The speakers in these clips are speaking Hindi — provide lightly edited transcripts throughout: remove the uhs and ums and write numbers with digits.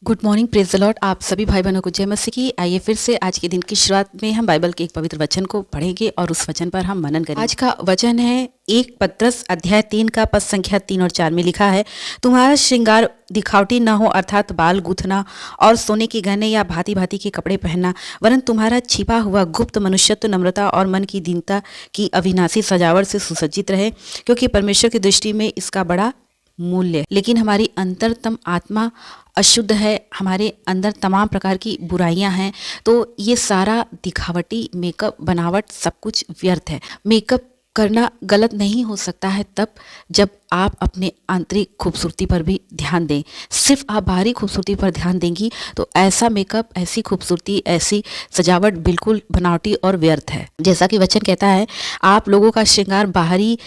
Good morning, praise the Lord. आप सभी भाई बहनों को जय मसीह की। आइए फिर से आज के दिन की शुरुआत में हम बाइबल के एक पवित्र वचन को पढ़ेंगे और उस वचन पर हम मनन करेंगे। आज का वचन है 1 पतरस अध्याय 3 का पद संख्या 3 और 4 में लिखा है, तुम्हारा श्रृंगार दिखावटी न हो, अर्थात बाल गूंथना और सोने के गहने या भांति भांति के कपड़े पहनना, वरन तुम्हारा छिपा हुआ गुप्त मनुष्यत्व नम्रता और मन की दीनता की अविनाशी सजावट से सुसज्जित रहे, क्योंकि परमेश्वर की दृष्टि में इसका बड़ा मूल्य। लेकिन हमारी अंतरतम आत्मा अशुद्ध है, हमारे अंदर तमाम प्रकार की बुराइयां हैं, तो ये सारा दिखावटी मेकअप बनावट सब कुछ व्यर्थ है। मेकअप करना गलत नहीं हो सकता है तब जब आप अपने आंतरिक खूबसूरती पर भी ध्यान दें। सिर्फ आप बाहरी खूबसूरती पर ध्यान देंगी तो ऐसा मेकअप, ऐसी खूबसूरती, ऐसी सजावट बिल्कुल बनावटी और व्यर्थ है। जैसा कि वचन कहता है, आप लोगों का श्रृंगार बाहरी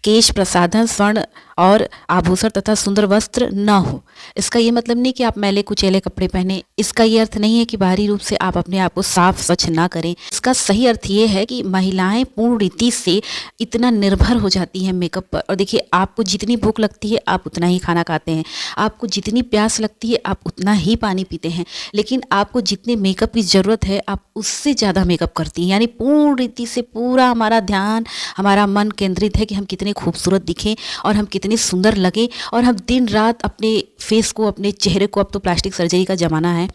केश प्रसाधन, स्वर्ण और आभूषण तथा सुंदर वस्त्र न हो। इसका ये मतलब नहीं कि आप मैले कुचैले कपड़े पहने। इसका ये अर्थ नहीं है कि बाहरी रूप से आप अपने आप को साफ स्वच्छ ना करें। इसका सही अर्थ ये है कि महिलाएं पूर्ण रीति से इतना निर्भर हो जाती हैं मेकअप पर। और देखिए, आपको जितनी भूख लगती है आप उतना ही खाना खाते हैं, आपको जितनी प्यास लगती है आप उतना ही पानी पीते हैं, लेकिन आपको जितने मेकअप की ज़रूरत है आप उससे ज़्यादा मेकअप करती हैं। यानी पूर्ण रीति से पूरा हमारा ध्यान, हमारा मन केंद्रित है कि हम कितने खूबसूरत दिखें और हम कितने सुंदर लगे, और हम दिन रात अपने फेस को, अपने चेहरे को, अब तो प्लास्टिक सर्जरी का ज़माना है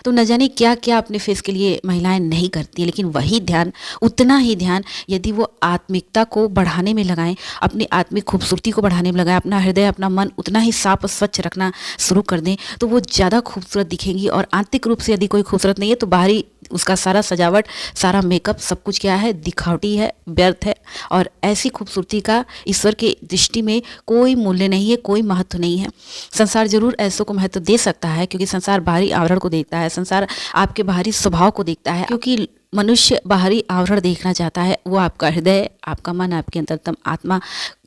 तो न जाने क्या क्या अपने फेस के लिए महिलाएं नहीं करती हैं। लेकिन वही ध्यान, उतना ही ध्यान यदि वो आत्मिकता को बढ़ाने में लगाएं, अपनी आत्मिक खूबसूरती को बढ़ाने में लगाएं, अपना हृदय, अपना मन उतना ही साफ और स्वच्छ रखना शुरू कर दें तो वो ज़्यादा खूबसूरत दिखेंगी। और आंतरिक रूप से यदि कोई खूबसूरत नहीं है तो बाहरी उसका सारा सजावट, सारा मेकअप, सब कुछ क्या है, दिखावटी है, व्यर्थ है। और ऐसी खूबसूरती का ईश्वर की दृष्टि में कोई मूल्य नहीं है, कोई महत्व नहीं है। संसार जरूर ऐसों को महत्व दे सकता है क्योंकि संसार बाहरी आवरण को देखता है, संसार आपके बाहरी स्वभाव को देखता है, क्योंकि मनुष्य बाहरी आवरण देखना चाहता है। वो आपका हृदय, आपका मन, आपकी अंतरतम आत्मा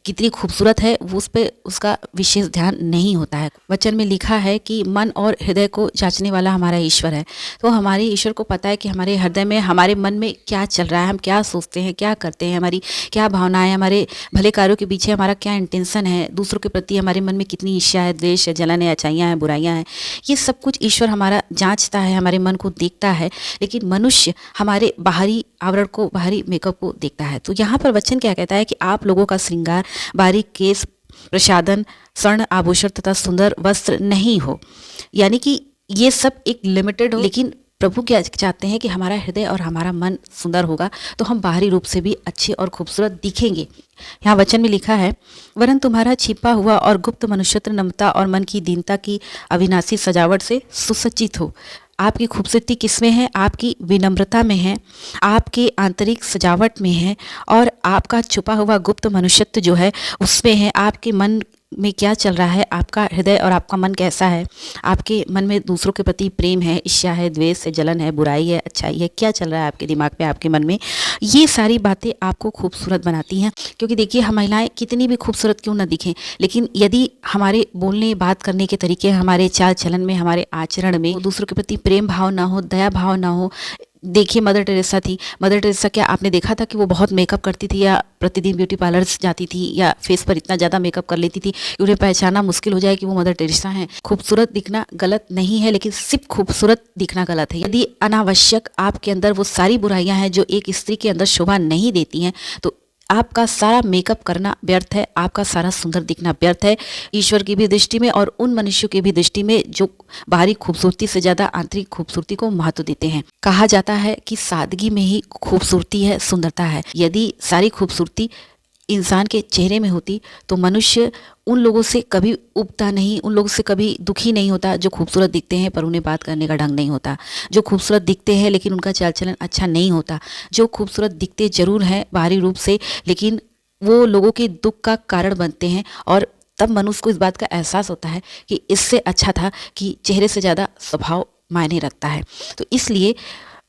कितनी खूबसूरत है वो उस पर उसका विशेष ध्यान नहीं होता है। वचन में लिखा है कि मन और हृदय को जांचने वाला हमारा ईश्वर है। तो हमारे ईश्वर को पता है कि हमारे हृदय में, हमारे मन में क्या चल रहा है, हम क्या सोचते हैं, क्या करते हैं, हमारी क्या भावनाएं, हमारे भले कार्यों के पीछे हमारा क्या इंटेंशन है, दूसरों के प्रति हमारे मन में कितनी ईर्ष्या है, द्वेष है, जलन है, अच्छाइयाँ हैं, बुराइयाँ हैं। ये सब कुछ ईश्वर हमारा जाँचता है, हमारे मन को देखता है। लेकिन मनुष्य हमारे बाहरी आवरण को, बाहरी मेकअप को देखता है। तो यहाँ पर वचन क्या कहता है कि आप लोगों का श्रृंगार बारीक केस प्रसाधन, स्वर्ण आभूषण तथा सुंदर वस्त्र नहीं हो। यानी कि ये सब एक लिमिटेड हो, लेकिन प्रभु क्या चाहते हैं कि हमारा हृदय और हमारा मन सुंदर होगा तो हम बाहरी रूप से भी अच्छे और खूबसूरत दिखेंगे। यहाँ वचन में लिखा है, वरन तुम्हारा छिपा हुआ और गुप्त मनुष्यत्व नम्रता और मन की दीनता की अविनाशी सजावट से सुसज्जित हो। आपकी खूबसूरती किसमें है? आपकी विनम्रता में है, आपके आंतरिक सजावट में है, और आपका छुपा हुआ गुप्त मनुष्यत्व जो है उसमें है। आपके मन में क्या चल रहा है, आपका हृदय और आपका मन कैसा है, आपके मन में दूसरों के प्रति प्रेम है, ईर्ष्या है, द्वेष है, जलन है, बुराई है, अच्छाई है, क्या चल रहा है आपके दिमाग में, आपके मन में। ये सारी बातें आपको खूबसूरत बनाती हैं। क्योंकि देखिए, हम महिलाएं कितनी भी खूबसूरत क्यों ना दिखें, लेकिन यदि हमारे बोलने, बात करने के तरीके, हमारे चाल चलन में, हमारे आचरण में दूसरों के प्रति प्रेम भाव ना हो, दया भाव ना हो। देखिए, मदर टेरेसा थी। मदर टेरेसा क्या आपने देखा था कि वो बहुत मेकअप करती थी, या प्रतिदिन ब्यूटी पार्लर्स जाती थी, या फेस पर इतना ज़्यादा मेकअप कर लेती थी कि उन्हें पहचानना मुश्किल हो जाए कि वो मदर टेरेसा हैं। खूबसूरत दिखना गलत नहीं है, लेकिन सिर्फ खूबसूरत दिखना गलत है। यदि अनावश्यक आपके अंदर वो सारी बुराइयां हैं जो एक स्त्री के अंदर शोभा नहीं देती हैं तो आपका सारा मेकअप करना व्यर्थ है, आपका सारा सुंदर दिखना व्यर्थ है ईश्वर की भी दृष्टि में और उन मनुष्यों की भी दृष्टि में जो बाहरी खूबसूरती से ज़्यादा आंतरिक खूबसूरती को महत्व देते हैं। कहा जाता है कि सादगी में ही खूबसूरती है, सुंदरता है। यदि सारी खूबसूरती इंसान के चेहरे में होती तो मनुष्य उन लोगों से कभी उबता नहीं, उन लोगों से कभी दुखी नहीं होता जो खूबसूरत दिखते हैं पर उन्हें बात करने का ढंग नहीं होता, जो खूबसूरत दिखते हैं लेकिन उनका चाल चलन अच्छा नहीं होता, जो खूबसूरत दिखते जरूर हैं बाहरी रूप से लेकिन वो लोगों के दुख का कारण बनते हैं। और तब मनुष्य को इस बात का एहसास होता है कि इससे अच्छा था कि चेहरे से ज़्यादा स्वभाव मायने रखता है। तो इसलिए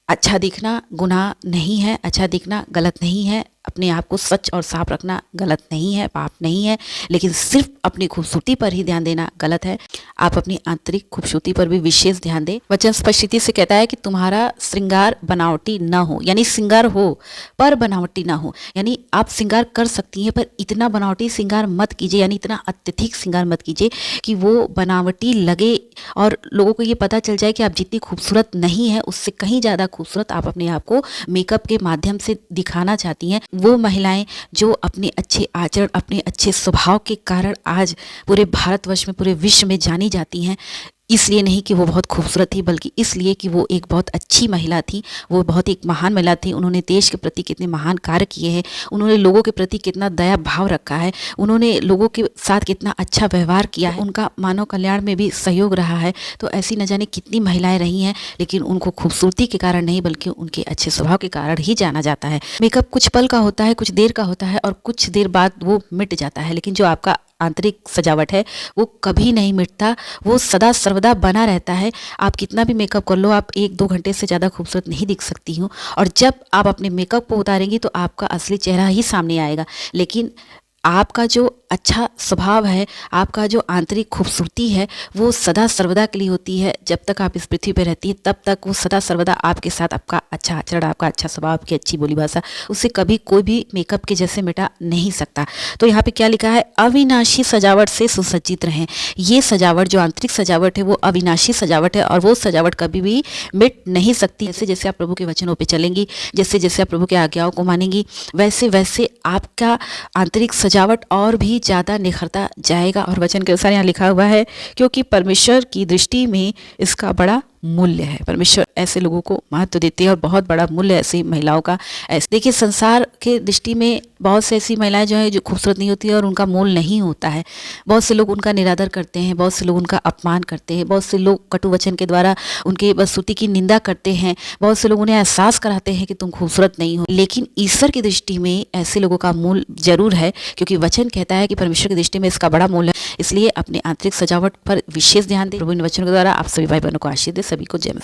अच्छा दिखना गुनाह नहीं है, अच्छा दिखना गलत नहीं है, अपने आप को स्वच्छ और साफ रखना गलत नहीं है, पाप नहीं है, लेकिन सिर्फ अपनी खूबसूरती पर ही ध्यान देना गलत है। आप अपनी आंतरिक खूबसूरती पर भी विशेष ध्यान दें। वचन स्पष्टता से कहता है कि तुम्हारा श्रृंगार बनावटी न हो, यानी श्रृंगार हो पर बनावटी ना हो। यानी आप श्रृंगार कर सकती हैं पर इतना बनावटी श्रृंगार मत कीजिए, यानी इतना अत्यधिक श्रृंगार मत कीजिए कि वो बनावटी लगे और लोगों को ये पता चल जाए कि आप जितनी खूबसूरत नहीं है उससे कहीं ज़्यादा खूबसूरत आप अपने आप को मेकअप के माध्यम से दिखाना चाहती हैं। वो महिलाएं जो अपने अच्छे आचरण, अपने अच्छे स्वभाव के कारण आज पूरे भारतवर्ष में, पूरे विश्व में जानी जाती हैं, इसलिए नहीं कि वो बहुत खूबसूरत थी, बल्कि इसलिए कि वो एक बहुत अच्छी महिला थी, वो बहुत एक महान महिला थी। उन्होंने देश के प्रति कितने महान कार्य किए हैं, उन्होंने लोगों के प्रति कितना दया भाव रखा है, उन्होंने लोगों के साथ कितना अच्छा व्यवहार किया है, उनका मानव कल्याण में भी सहयोग रहा है। तो ऐसी न जाने कितनी महिलाएं रही हैं, लेकिन उनको खूबसूरती के कारण नहीं बल्कि उनके अच्छे स्वभाव के कारण ही जाना जाता है। मेकअप कुछ पल का होता है, कुछ देर का होता है और कुछ देर बाद वो मिट जाता है, लेकिन जो आपका आंतरिक सजावट है वो कभी नहीं मिटता, वो सदा सर्वदा बना रहता है। आप कितना भी मेकअप कर लो, आप 1-2 घंटे से ज़्यादा खूबसूरत नहीं दिख सकती हूँ, और जब आप अपने मेकअप को उतारेंगी तो आपका असली चेहरा ही सामने आएगा। लेकिन आपका जो अच्छा स्वभाव है, आपका जो आंतरिक खूबसूरती है, वो सदा सर्वदा के लिए होती है। जब तक आप इस पृथ्वी पर रहती है तब तक वो सदा सर्वदा आपके साथ, आपका अच्छा आचरण, आपका अच्छा स्वभाव, आपकी अच्छी बोली भाषा, उसे कभी कोई भी मेकअप के जैसे मिटा नहीं सकता। तो यहाँ पे क्या लिखा है, अविनाशी सजावट से सुसज्जित रहें। ये सजावट, जो आंतरिक सजावट है, वो अविनाशी सजावट है और वो सजावट कभी भी मिट नहीं सकती। जैसे जैसे आप प्रभु के वचनों पर चलेंगी, जैसे जैसे आप प्रभु के आज्ञाओं को मानेंगी, वैसे वैसे आपका आंतरिक सजावट और भी ज़्यादा निखरता जाएगा। और वचन के अनुसार यहाँ लिखा हुआ है, क्योंकि परमेश्वर की दृष्टि में इसका बड़ा मूल्य है। परमेश्वर ऐसे लोगों को महत्व देते हैं और बहुत बड़ा मूल्य ऐसी महिलाओं का। ऐसे देखिए, संसार के दृष्टि में बहुत से ऐसी महिलाएं जो है जो खूबसूरत नहीं होती है और उनका मोल नहीं होता है। बहुत से लोग उनका निरादर करते हैं, बहुत से लोग उनका अपमान करते हैं, बहुत से लोग कटु वचन के द्वारा उनके बदसूरती की निंदा करते हैं, बहुत से लोग उन्हें एहसास कराते हैं कि तुम खूबसूरत नहीं हो। लेकिन ईश्वर की दृष्टि में ऐसे लोगों का मूल जरूर है, क्योंकि वचन कहता है कि परमेश्वर की दृष्टि में इसका बड़ा मूल्य है। इसलिए अपने आंतरिक सजावट पर विशेष ध्यान दें। प्रभु इन वचनों के द्वारा आप सभी भाई बहनों को आशीष दे। सभी को जय मसीह।